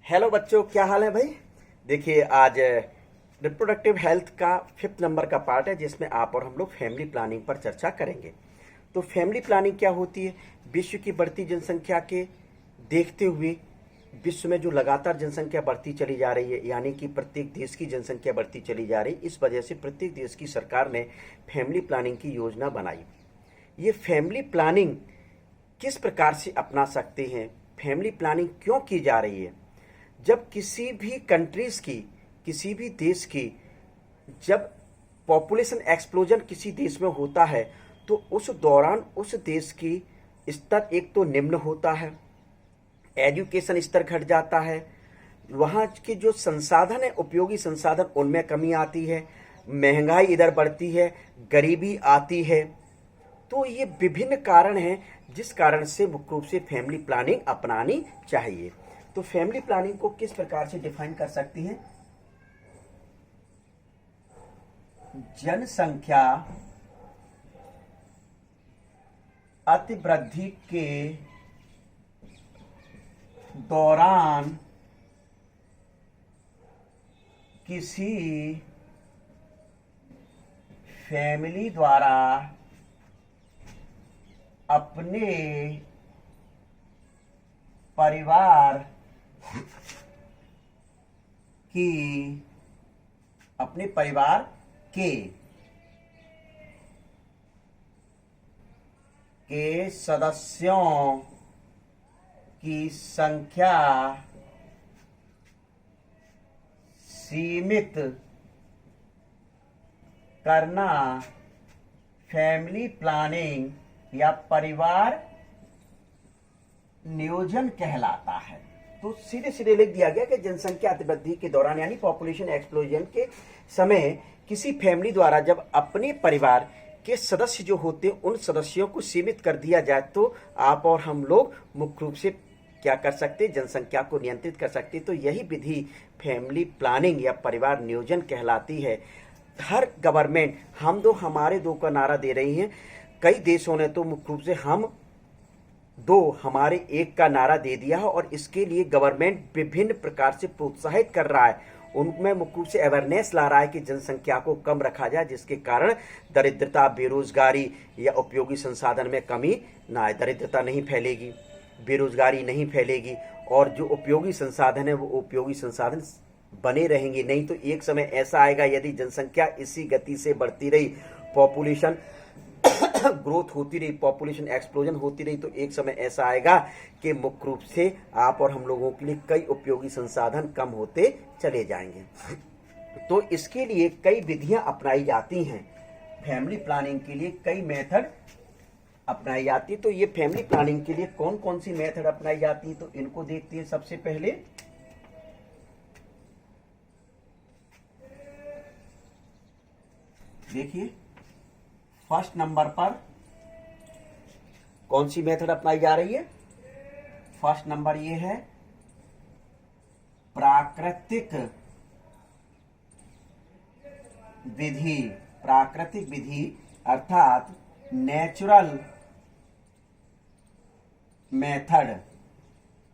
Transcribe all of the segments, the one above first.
Hello बच्चों, क्या हाल है भाई। देखिए, आज रिप्रोडक्टिव हेल्थ का 5th नंबर का पार्ट है जिसमें आप और हम लोग फैमिली प्लानिंग पर चर्चा करेंगे। तो फैमिली प्लानिंग क्या होती है? विश्व की बढ़ती जनसंख्या के देखते हुए विश्व में जो लगातार जनसंख्या बढ़ती चली जा रही है, यानी कि प्रत्येक देश की जनसंख्या बढ़ती चली जा रही है, इस वजह से प्रत्येक देश की सरकार ने फैमिली प्लानिंग की योजना बनाई। ये फैमिली प्लानिंग किस प्रकार से अपना सकते हैं, फैमिली प्लानिंग क्यों की जा रही है? जब किसी भी कंट्रीज की, किसी भी देश की, जब पॉपुलेशन एक्सप्लोजन किसी देश में होता है तो उस दौरान उस देश की स्तर एक तो निम्न होता है, एजुकेशन स्तर घट जाता है, वहाँ के जो संसाधन है, उपयोगी संसाधन, उनमें कमी आती है, महंगाई इधर बढ़ती है, गरीबी आती है। तो ये विभिन्न कारण हैं जिस कारण से मुख्य रूप से फैमिली प्लानिंग अपनानी चाहिए। तो फैमिली प्लानिंग को किस प्रकार से डिफाइन कर सकती हैं? जनसंख्या अतिवृद्धि के दौरान किसी फैमिली द्वारा अपने परिवार के सदस्यों की संख्या सीमित करना फैमिली प्लानिंग या परिवार नियोजन कहलाता है। तो सीधे सीधे लिख दिया गया कि जनसंख्या अतिवृद्धि के दौरान यानी पॉपुलेशन एक्सप्लोजन के समय किसी फैमिली द्वारा जब अपने परिवार के सदस्य जो होते हैं उन सदस्यों को सीमित कर दिया जाए तो आप और हम लोग मुख्य रूप से क्या कर सकते, जनसंख्या को नियंत्रित कर सकते। तो यही विधि फैमिली प्लानिंग या परिवार नियोजन कहलाती है। हर गवर्नमेंट हम दो हमारे दो का नारा दे रही है। कई देशों ने तो मुख्य रूप से हम दो हमारे एक का नारा दे दिया है और इसके लिए गवर्नमेंट विभिन्न प्रकार से प्रोत्साहित कर रहा है, उनमें मुख्य रूप से अवेयरनेस ला रहा है कि जनसंख्या को कम रखा जाए, जिसके कारण दरिद्रता, बेरोजगारी या उपयोगी संसाधन में कमी ना आए। दरिद्रता नहीं फैलेगी, बेरोजगारी नहीं फैलेगी और जो उपयोगी संसाधन है वो उपयोगी संसाधन बने रहेंगे। नहीं तो एक समय ऐसा आएगा, यदि जनसंख्या इसी गति से बढ़ती रही, पॉपुलेशन ग्रोथ होती रही, पॉपुलेशन एक्सप्लोजन होती रही, तो एक समय ऐसा आएगा कि मुख्य रूप से आप और हम लोगों के लिए कई उपयोगी संसाधन कम होते चले जाएंगे। तो इसके लिए कई विधियां अपनाई जाती हैं। फैमिली प्लानिंग के लिए कई मेथड अपनाई जाती है। तो ये फैमिली प्लानिंग के लिए कौन कौन सी मेथड अपनाई जाती है, तो इनको देखते हैं। सबसे पहले देखिए, फर्स्ट नंबर पर कौन सी मेथड अपनाई जा रही है? फर्स्ट नंबर ये है प्राकृतिक विधि। प्राकृतिक विधि अर्थात नेचुरल मेथड।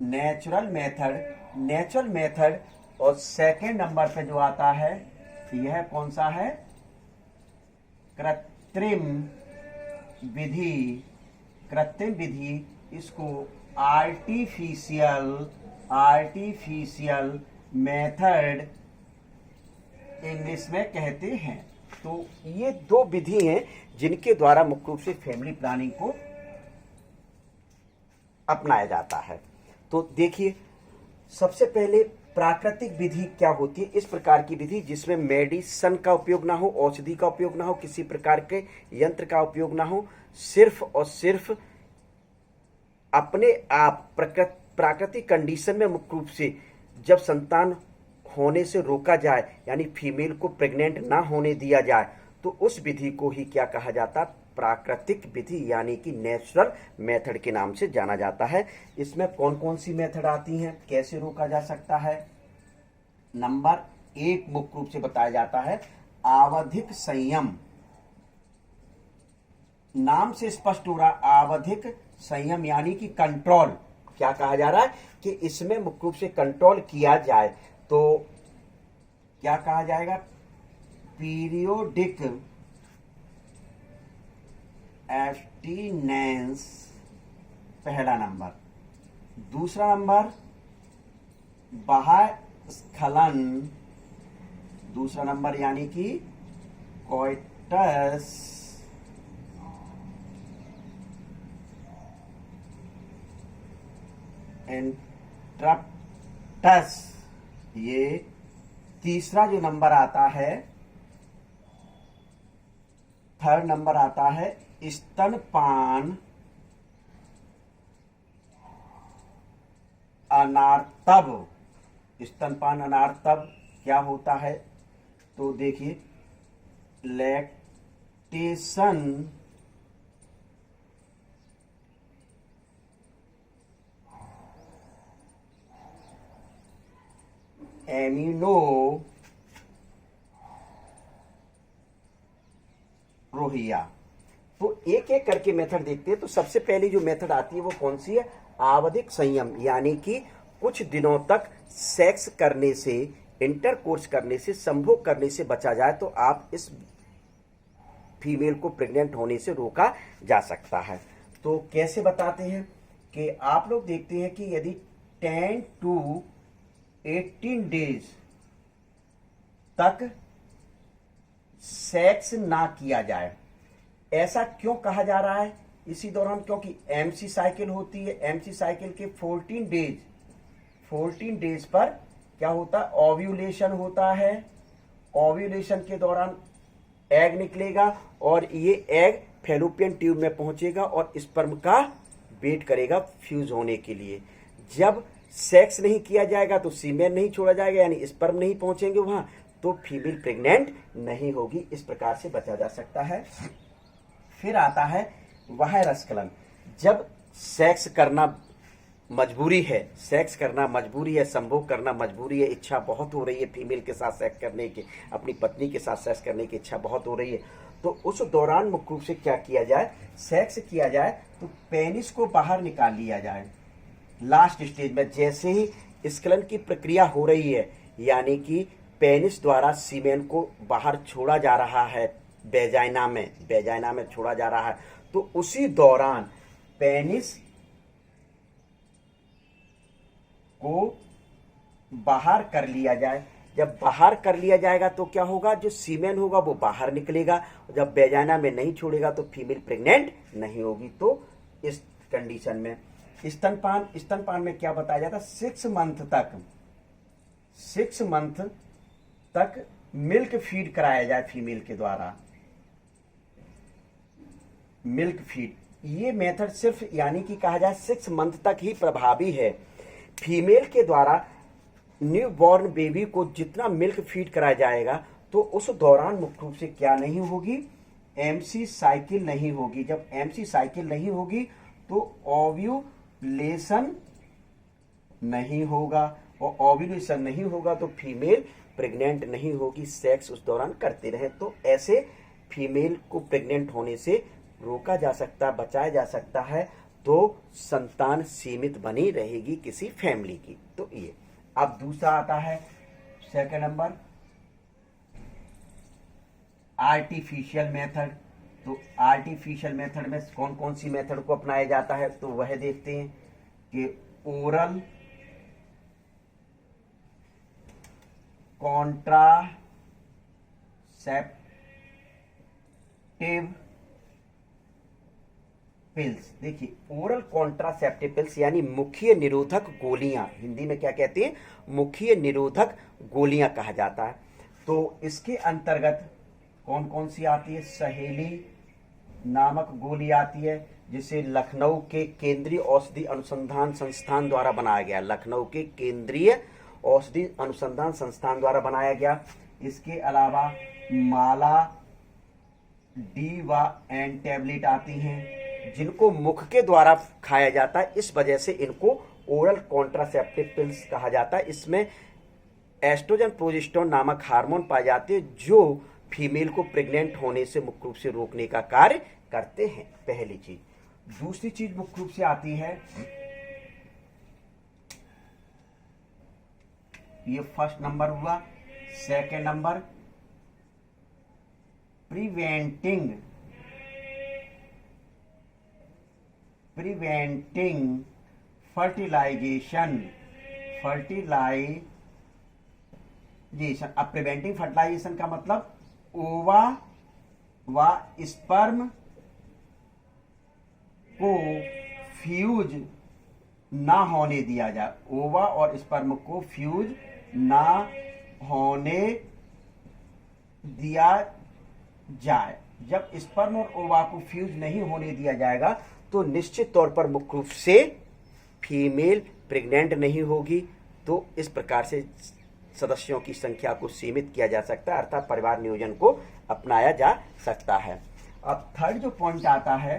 Natural method. और सेकेंड नंबर पे जो आता है यह कौन सा है? कृत्रिम विधि। इसको आर्टिफिशियल मेथड इंग्लिश में कहते हैं। तो ये दो विधि हैं जिनके द्वारा मुख्य रूप से फैमिली प्लानिंग को अपनाया जाता है। तो देखिए, सबसे पहले प्राकृतिक विधि क्या होती है? इस प्रकार की विधि जिसमें मेडिसिन का उपयोग ना हो, औषधि का उपयोग ना हो, किसी प्रकार के यंत्र का उपयोग ना हो, सिर्फ और सिर्फ अपने आप प्राकृतिक कंडीशन में मुख्य रूप से जब संतान होने से रोका जाए, यानी फीमेल को प्रेग्नेंट ना होने दिया जाए, तो उस विधि को ही क्या कहा जाता? प्राकृतिक विधि, यानी कि नेचुरल मेथड के नाम से जाना जाता है। इसमें कौन कौन सी मेथड आती हैं, कैसे रोका जा सकता है? नंबर 1 मुख्य रूप से बताया जाता है आवधिक संयम। नाम से स्पष्ट हो रहा, आवधिक संयम यानी कि कंट्रोल। क्या कहा जा रहा है कि इसमें मुख्य रूप से कंट्रोल किया जाए, तो क्या कहा जाएगा, पीरियोडिक एब्स्टिनेंस पहला नंबर। दूसरा नंबर बाह्य स्खलन, दूसरा नंबर यानी कि कोइटस इंटरप्टस। ये तीसरा जो नंबर आता है, थर्ड नंबर आता है स्तनपान अनार्तव। स्तनपान अनार्तव क्या होता है, तो देखिए लैक्टेशन एमिनो रोहिया। तो एक एक करके मेथड देखते हैं। तो सबसे पहली जो मेथड आती है वो कौन सी है, आवधिक संयम, यानी कि कुछ दिनों तक सेक्स करने से, इंटरकोर्स करने से, संभोग करने से बचा जाए तो आप इस फीमेल को प्रेग्नेंट होने से रोका जा सकता है। तो कैसे बताते हैं कि आप लोग देखते हैं कि यदि 10 to 18 डेज तक सेक्स ना किया जाए, ऐसा क्यों कहा जा रहा है इसी दौरान, क्योंकि एमसी साइकिल होती है। एमसी साइकिल के 14 डेज पर क्या होता है, ओव्यूलेशन होता है। ओव्यूलेशन के दौरान एग निकलेगा और ये एग फैलोपियन ट्यूब में पहुंचेगा और स्पर्म का वेट करेगा फ्यूज होने के लिए। जब सेक्स नहीं किया जाएगा तो सीमेन नहीं छोड़ा जाएगा, यानी स्पर्म नहीं पहुंचेंगे वहां, तो फीमेल प्रेग्नेंट नहीं होगी। इस प्रकार से बचा जा सकता है। फिर आता है बाह्य रसकलन। जब सेक्स करना मजबूरी है, सेक्स करना मजबूरी है, संभोग करना मजबूरी है, इच्छा बहुत हो रही है फीमेल के साथ सेक्स करने की, अपनी पत्नी के साथ सेक्स करने की इच्छा बहुत हो रही है, तो उस दौरान मुख्य रूप से क्या किया जाए, सेक्स किया जाए तो पेनिस को बाहर निकाल लिया जाए। लास्ट स्टेज में जैसे ही स्खलन की प्रक्रिया हो रही है, यानी कि पेनिस द्वारा सीमेन को बाहर छोड़ा जा रहा है, वेजाइना में छोड़ा जा रहा है, तो उसी दौरान पेनिस को बाहर कर लिया जाए। जब बाहर कर लिया जाएगा तो क्या होगा, जो सीमेन होगा वो बाहर निकलेगा। जब वेजाइना में नहीं छोड़ेगा तो फीमेल प्रेग्नेंट नहीं होगी। तो इस कंडीशन में स्तनपान में क्या बताया जाता है, 6 मंथ तक मिल्क फीड कराया जाए फीमेल के द्वारा। मिल्क फीड, ये मेथड सिर्फ यानी कि कहा जाए 6 मंथ तक ही प्रभावी है। फीमेल के द्वारा न्यू बॉर्न बेबी को जितना मिल्क फीड कराया जाएगा तो उस दौरान मुख्य रूप से क्या नहीं होगी, एमसी साइकिल नहीं होगी। जब एमसी साइकिल नहीं होगी तो ओव्यूलेशन नहीं होगा, और ओव्यूलेशन नहीं होगा तो फीमेल प्रेग्नेंट नहीं होगी। सेक्स उस दौरान करते रहे तो ऐसे फीमेल को प्रेग्नेंट होने से रोका जा सकता, बचाया जा सकता है, तो संतान सीमित बनी रहेगी किसी फैमिली की। तो ये अब दूसरा आता है सेकंड नंबर, आर्टिफिशियल मेथड। तो आर्टिफिशियल मेथड में कौन कौन सी मेथड को अपनाया जाता है, तो वह देखते हैं कि ओरल कॉन्ट्रासेप्टिव पिल्स। देखिए ओरल कॉन्ट्रासेप्टिव पिल्स यानी मुखीय निरोधक गोलियां, हिंदी में क्या कहते हैं, मुखीय निरोधक गोलियां कहा जाता है। तो इसके अंतर्गत कौन कौन सी आती है, सहेली नामक गोली आती है, जिसे लखनऊ के केंद्रीय औषधि अनुसंधान संस्थान द्वारा बनाया गया। लखनऊ के केंद्रीय औषधि अनुसंधान संस्थान द्वारा बनाया गया। इसके अलावा माला डी व एन टैबलेट आती हैं, जिनको मुख के द्वारा खाया जाता है, इस वजह से इनको ओरल कॉन्ट्रासेप्टिव पिल्स कहा जाता है। इसमें एस्ट्रोजन प्रोजेस्टेरोन नामक हार्मोन पाए जाते हैं जो फीमेल को प्रेग्नेंट होने से मुख्य रूप से रोकने का कार्य करते हैं, पहली चीज। दूसरी चीज मुख्य रूप से आती है ये फर्स्ट नंबर हुआ। Second number, preventing fertilisation. अब प्रिवेंटिंग फर्टिलाइजेशन का मतलब ओवा व स्पर्म को फ्यूज ना होने दिया जाए। ओवा और स्पर्म को फ्यूज ना होने दिया जाए। जब स्पर्म और ओवा को फ्यूज नहीं होने दिया जाएगा तो निश्चित तौर पर मुख्य रूप से फीमेल प्रेग्नेंट नहीं होगी। तो इस प्रकार से सदस्यों की संख्या को सीमित किया जा सकता है, अर्थात परिवार नियोजन को अपनाया जा सकता है। अब थर्ड जो पॉइंट आता है,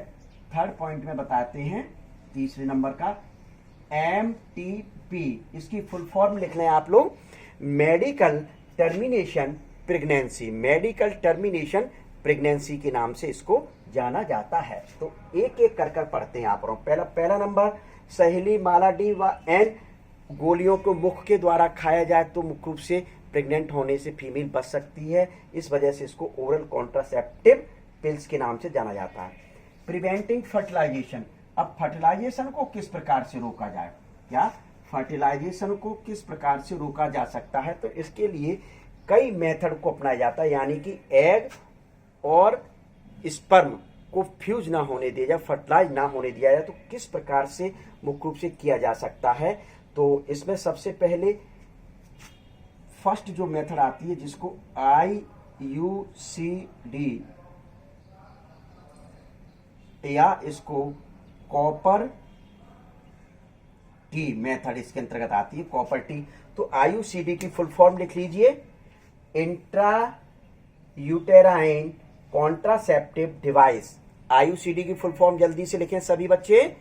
थर्ड पॉइंट में बताते हैं तीसरे नंबर का MTP। इसकी फुल फॉर्म लिख लें आप लोग, medical termination pregnancy. Medical termination pregnancy के नाम से इसको जाना जाता है। तो एक एक कर कर पढ़ते हैं आप लोग। पहला नंबर, सहेली माला डी व एन गोलियों को मुख के द्वारा खाया जाए तो मुख्य रूप से प्रेग्नेंट होने से फीमेल बच सकती है। इस वजह से इसको ओरल कॉन्ट्रासेप्टिव पिल्स के नाम से जाना जाता है। Preventing fertilisation. अब फर्टिलाइजेशन को किस प्रकार से रोका जाए, क्या फर्टिलाइजेशन को किस प्रकार से रोका जा सकता है, तो इसके लिए कई मेथड को अपनाया जाता है। यानी कि एग और स्पर्म को फ्यूज ना होने दिया जाए, फर्टिलाइज ना होने दिया जाए, तो किस प्रकार से मुख्य रूप से किया जा सकता है। तो इसमें सबसे पहले फर्स्ट जो मेथड आती है जिसको IUCD या इसको कॉपर टी मेथड इसके अंतर्गत आती है, कॉपर टी। तो IUCD की फुल फॉर्म लिख लीजिए, intra uterine contraceptive device. IUCD की फुल फॉर्म जल्दी से लिखें सभी बच्चे,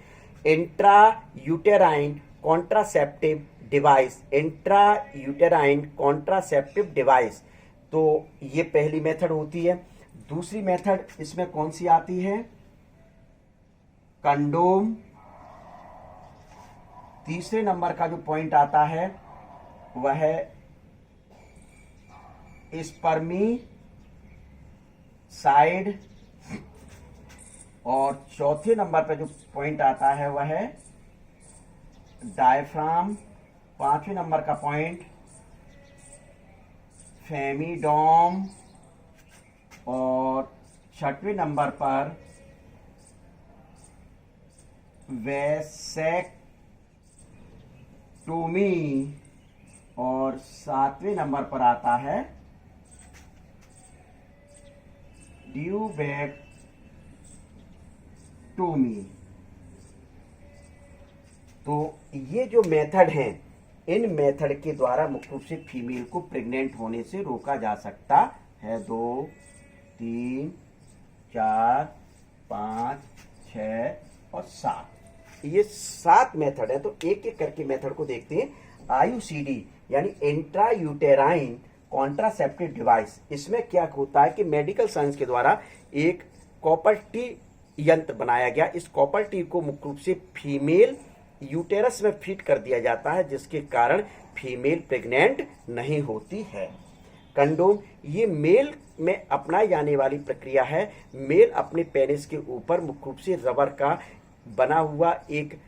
intra uterine contraceptive device. Intra uterine contraceptive device. तो ये पहली मेथड होती है। दूसरी मेथड इसमें कौन सी आती है, कंडोम। तीसरे नंबर का जो पॉइंट आता है वह है स्पर्मीसाइड। और चौथे नंबर पर जो पॉइंट आता है वह है डायफ्राम। पांचवें नंबर का पॉइंट फेमिडोम। और छठवें नंबर पर वैसेक्टोमी। और सातवें नंबर पर आता है ड्यूबेक्टोमी। तो ये जो मेथड हैं, इन मेथड के द्वारा मुख्य रूप से फीमेल को प्रेग्नेंट होने से रोका जा सकता है। 2, 3, 4, 5, 6 और 7, ये 7 मेथड है। तो एक एक करके मेथड को देखते हैं। IUCD यानी इंट्रा यूटेराइन कॉन्ट्रासेप्टिव डिवाइस। इसमें क्या होता है कि मेडिकल साइंस के द्वारा एक कॉपर टी यंत्र बनाया गया। इस कॉपर टी को मुख्य रूप से फीमेल यूटेरस में फिट कर दिया जाता है, जिसके कारण फीमेल प्रेग्नेंट नहीं होती है। कंडोम, ये मेल में अपनाई जाने वाली प्रक्रिया है। मेल अपने पेनिस के ऊपर मुख्य रूप से रबर का बना हुआ एक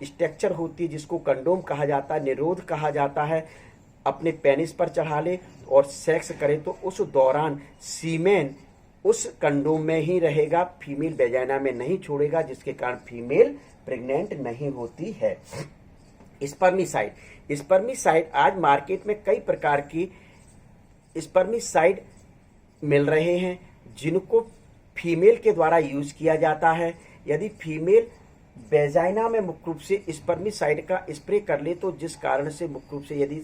स्ट्रक्चर होती है जिसको कंडोम कहा जाता है, निरोध कहा जाता है, अपने पेनिस पर चढ़ा ले और सेक्स करे तो उस दौरान सीमेन उस कंडोम में ही रहेगा, फीमेल वेजाइना में नहीं छोड़ेगा, जिसके कारण फीमेल प्रेग्नेंट नहीं होती है। स्पर्मिसाइड। स्पर्मिसाइड आज मार्केट में कई प्रकार की स्पर्मिसाइड मिल रहे हैं जिनको फीमेल के द्वारा यूज किया जाता है। यदि फीमेल वेजाइना में मुख्य रूप से स्पर्मिसाइड का स्प्रे कर ले तो जिस कारण से मुख्य रूप से यदि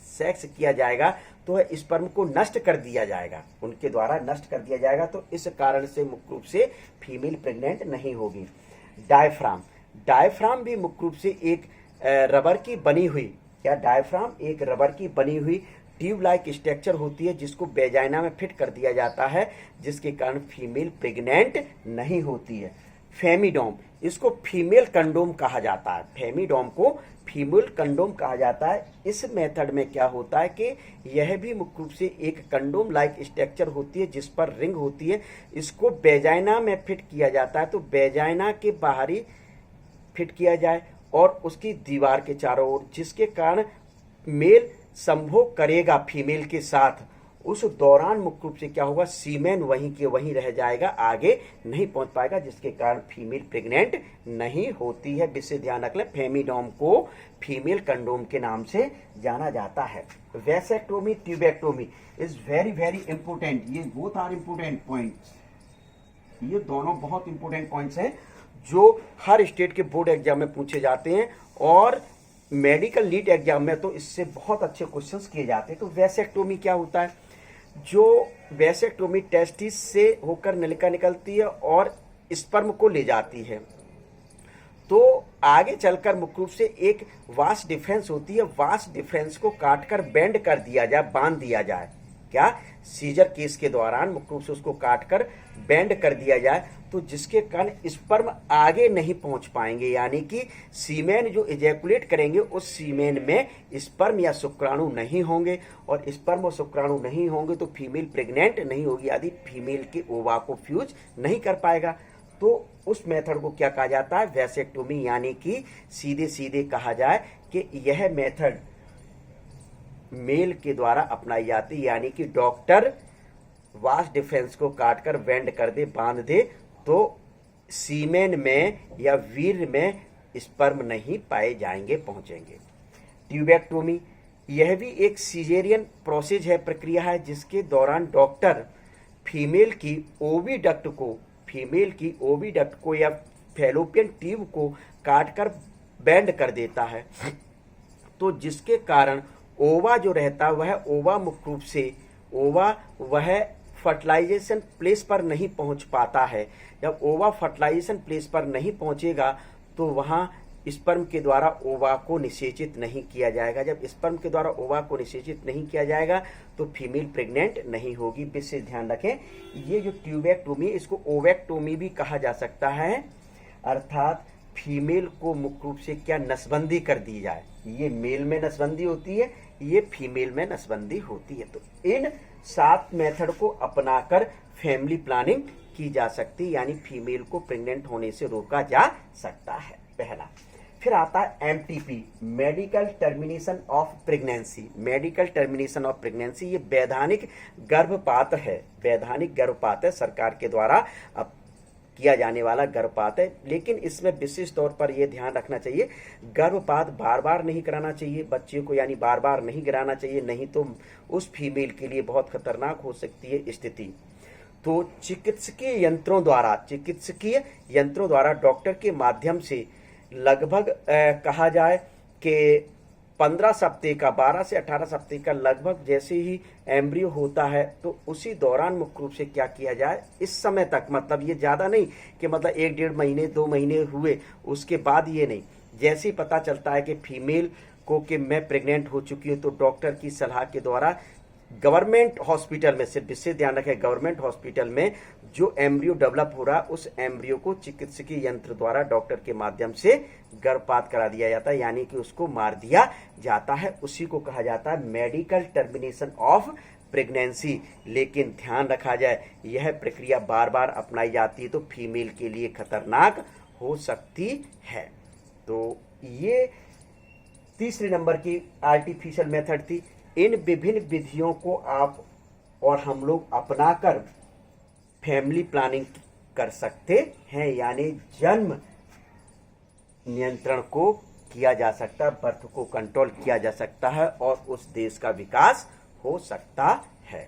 सेक्स किया जाएगा तो स्पर्म को नष्ट कर दिया जाएगा, उनके द्वारा नष्ट कर दिया जाएगा। तो इस कारण से मुख्य रूप से फीमेल प्रेग्नेंट नहीं होगी। डायफ्राम। डायफ्राम भी मुख्य रूप से एक रबर की बनी हुई, क्या डायफ्राम एक रबर की बनी हुई ट्यूब लाइक स्ट्रक्चर होती है जिसको वेजाइना में फिट कर दिया जाता है, जिसके कारण फीमेल प्रेग्नेंट नहीं होती है। फेमिडोम, इसको फीमेल कंडोम कहा जाता है। फेमिडोम को फीमेल कंडोम कहा जाता है। इस मेथड में क्या होता है कि यह भी मुख्य रूप से एक कंडोम लाइक स्ट्रक्चर होती है जिस पर रिंग होती है। इसको वेजाइना में फिट किया जाता है, तो वेजाइना के बाहरी फिट किया जाए और उसकी दीवार के चारों ओर, जिसके कारण मेल संभोग करेगा फीमेल के साथ। उस दौरान मुख्य रूप से क्या होगा, सीमेन वहीं के वहीं रह जाएगा, आगे नहीं पहुंच पाएगा, जिसके कारण फीमेल प्रेग्नेंट नहीं होती है। विशेष ध्यान रख लें, फेमिडोम को फीमेल कंडोम के नाम से जाना जाता है। Vasectomy, tubectomy is very very important. ये बोथ आर इंपोर्टेंट पॉइंट्स, ये दोनों बहुत इंपोर्टेंट पॉइंट्स हैं जो हर स्टेट के बोर्ड एग्जाम में पूछे जाते हैं और मेडिकल नीट एग्जाम में तो इससे बहुत अच्छे क्वेश्चंस किए जाते हैं। तो वैसेक्टोमी क्या होता है, जो वैसेक्टोमी टेस्टिस से होकर नलिका निकलती है और स्पर्म को ले जाती है, तो आगे चलकर मुख्य रूप से एक वास डिफरेंस होती है। वास डिफरेंस को काटकर बेंड कर दिया जाए, बांध दिया जाए, क्या सीजर केस के दौरान मुख्य रूप से उसको काटकर बेंड कर दिया जाए, तो जिसके कारण स्पर्म आगे नहीं पहुंच पाएंगे, यानी कि सीमेन जो इजैकुलेट करेंगे उस सीमेन में स्पर्म या शुक्राणु नहीं होंगे, और स्पर्म और शुक्राणु नहीं होंगे तो फीमेल प्रेग्नेंट नहीं होगी, आदि फीमेल के ओवा को फ्यूज नहीं कर पाएगा। तो उस मेथड को क्या कहा जाता है, वैसेक्टोमी, यानी कि सीधे सीधे कहा जाए कि यह मेथड मेल के द्वारा अपनाई जाती है, यानी कि डॉक्टर वास डिफरेंस को काटकर बेंड कर दे, बांध दे, तो सीमेन में या वीर्य में स्पर्म नहीं पाए जाएंगे, पहुंचेंगे। ट्यूबेक्टोमी, यह भी एक सीजेरियन प्रोसेस है, प्रक्रिया है, जिसके दौरान डॉक्टर फीमेल की ओविडक्ट को या फैलोपियन ट्यूब को काटकर बेंड कर देता है, तो जिसके कारण ओवा जो रहता है वह ओवा मुख्य रूप से वह फर्टिलाइजेशन प्लेस पर नहीं पहुंच पाता है। जब ओवा फर्टिलाइजेशन प्लेस पर नहीं पहुंचेगा तो वहां स्पर्म के द्वारा ओवा को निषेचित नहीं किया जाएगा। जब स्पर्म के द्वारा ओवा को निषेचित नहीं किया जाएगा तो फीमेल प्रेग्नेंट नहीं होगी। विशेष ध्यान रखें, ये जो ट्यूबेक्टोमी, इसको ओवेक्टोमी भी कहा जा सकता है, अर्थात फीमेल को मुख्य रूप से क्या नसबंदी कर दी जाए। ये मेल में नसबंदी होती है, ये फीमेल में नसबंदी होती है। तो इन 7 मेथड को अपनाकर फैमिली प्लानिंग की जा सकती है, यानी फीमेल को प्रेग्नेंट होने से रोका जा सकता है, पहला। फिर आता है MTP, medical termination of pregnancy. Medical termination of pregnancy ये वैधानिक गर्भपात है, सरकार के द्वारा अब किया जाने वाला गर्भपात है। लेकिन इसमें विशेष तौर पर यह ध्यान रखना चाहिए, गर्भपात बार बार नहीं कराना चाहिए बच्चे को, यानी बार बार नहीं गिराना चाहिए, नहीं तो उस फीमेल के लिए बहुत खतरनाक हो सकती है स्थिति। तो चिकित्सकीय यंत्रों द्वारा डॉक्टर के माध्यम से लगभग कहा जाए कि 15 सप्ताह का, 12 से 18 सप्ताह का लगभग जैसे ही एम्ब्रियो होता है, तो उसी दौरान मुख्य रूप से क्या किया जाए, इस समय तक, मतलब ये ज़्यादा नहीं कि मतलब 1-1.5 महीने 2 महीने हुए उसके बाद ये नहीं, जैसे ही पता चलता है कि फीमेल को कि मैं प्रेग्नेंट हो चुकी हूँ, तो डॉक्टर की सलाह के द्वारा गवर्नमेंट हॉस्पिटल में, सिर्फ विशेष ध्यान रखें, गवर्नमेंट हॉस्पिटल में जो एम्ब्रियो डेवलप हो रहा है उस एम्ब्रियो को चिकित्सकीय यंत्र द्वारा डॉक्टर के माध्यम से गर्भपात करा दिया जाता है, यानी कि उसको मार दिया जाता है। उसी को कहा जाता है मेडिकल टर्मिनेशन ऑफ प्रेगनेंसी। लेकिन ध्यान रखा जाए, यह प्रक्रिया बार बार अपनाई जाती है तो फीमेल के लिए खतरनाक हो सकती है। तो ये तीसरे नंबर की आर्टिफिशियल मेथड थी। इन विभिन्न विधियों को आप और हम लोग अपनाकर फैमिली प्लानिंग कर सकते हैं, यानी जन्म नियंत्रण को किया जा सकता है, बर्थ को कंट्रोल किया जा सकता है और उस देश का विकास हो सकता है।